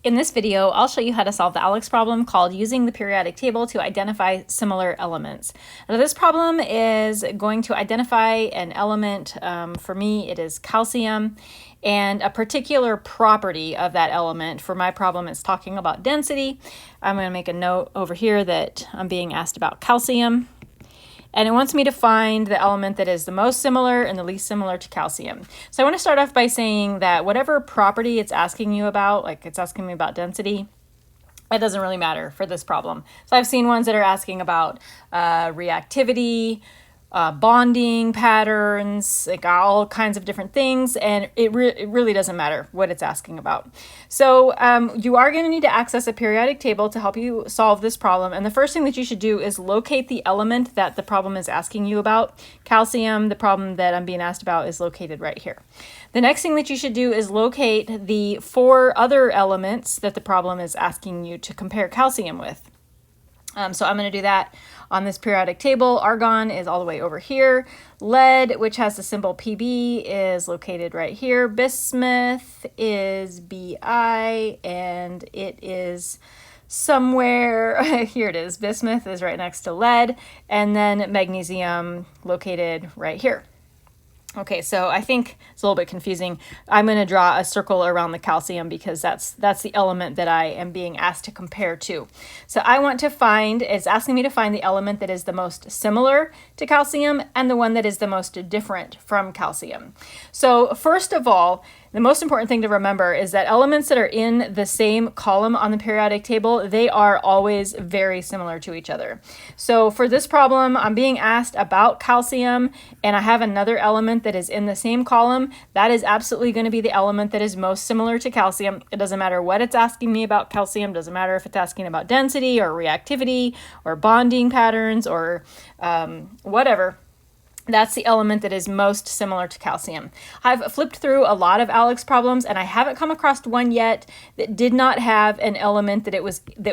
In this video, I'll show you how to solve the ALEKS problem called using the periodic table to identify similar elements. Now, this problem is going to identify an element, for me it is calcium, and a particular property of that element. For my problem, it's talking about density. I'm going to make a note over here that I'm being asked about calcium. And it wants me to find the element that is the most similar and the least similar to calcium. So I want to start off by saying that whatever property it's asking you about, like it's asking me about density, it doesn't really matter for this problem. So I've seen ones that are asking about reactivity, bonding patterns, like all kinds of different things, and it really doesn't matter what it's asking about. So you are going to need to access a periodic table to help you solve this problem, and the first thing that you should do is locate the element that the problem is asking you about. Calcium, the problem that I'm being asked about, is located right here. The next thing that you should do is locate the 4 other elements that the problem is asking you to compare calcium with. So I'm going to do that on this periodic table. Argon is all the way over here. Lead, which has the symbol Pb, is located right here. Bismuth is Bi, and it is somewhere, here it is. Bismuth is right next to lead, and then magnesium located right here. Okay, so I think it's a little bit confusing. I'm going to draw a circle around the calcium because that's the element that I am being asked to compare to. So I want to find, it's asking me to find the element that is the most similar to calcium and the one that is the most different from calcium. So first of all, the most important thing to remember is that elements that are in the same column on the periodic table, they are always very similar to each other. So for this problem, I'm being asked about calcium, and I have another element that is in the same column. That is absolutely going to be the element that is most similar to calcium. It doesn't matter what it's asking me about calcium. Doesn't matter if it's asking about density or reactivity or bonding patterns or whatever. That's the element that is most similar to calcium. I've flipped through a lot of ALEKS problems, and I haven't come across one yet that did not have an element that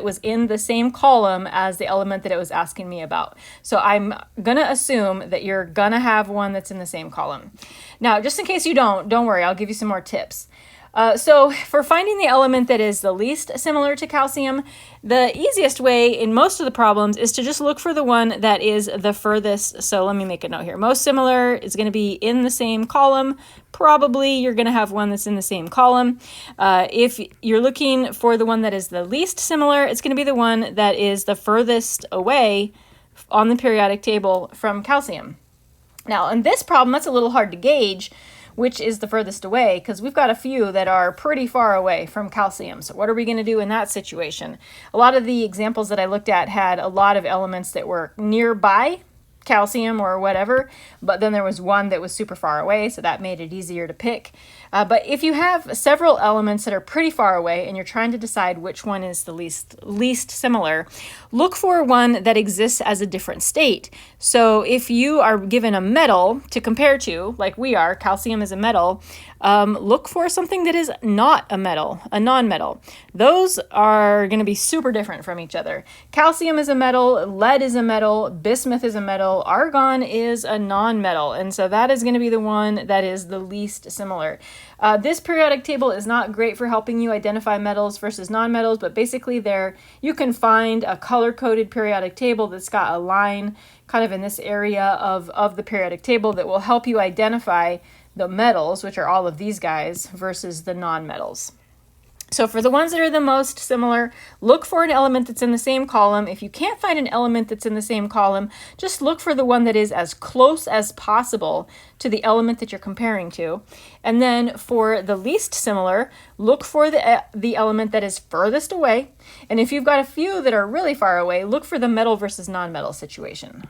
was in the same column as the element that it was asking me about. So I'm gonna assume that you're gonna have one that's in the same column. Now, just in case you don't worry, I'll give you some more tips. So for finding the element that is the least similar to calcium, the easiest way in most of the problems is to just look for the one that is the furthest. So let me make a note here. Most similar is going to be in the same column. Probably you're going to have one that's in the same column. If you're looking for the one that is the least similar, it's going to be the one that is the furthest away on the periodic table from calcium. Now, in this problem, that's a little hard to gauge which is the furthest away, because we've got a few that are pretty far away from calcium. So what are we going to do in that situation? A lot of the examples that I looked at had a lot of elements that were nearby calcium or whatever, but then there was one that was super far away, so that made it easier to pick. But if you have several elements that are pretty far away and you're trying to decide which one is the least similar, look for one that exists as a different state. So if you are given a metal to compare to, like we are, calcium is a metal, look for something that is not a metal, a non-metal. Those are going to be super different from each other. Calcium is a metal, lead is a metal, bismuth is a metal, argon is a non-metal, and so that is going to be the one that is the least similar. This periodic table is not great for helping you identify metals versus non-metals, but basically there you can find a color-coded periodic table that's got a line kind of in this area of the periodic table that will help you identify the metals, which are all of these guys, versus the non-metals. So for the ones that are the most similar, look for an element that's in the same column. If you can't find an element that's in the same column, just look for the one that is as close as possible to the element that you're comparing to. And then for the least similar, look for the element that is furthest away. And if you've got a few that are really far away, look for the metal versus non-metal situation.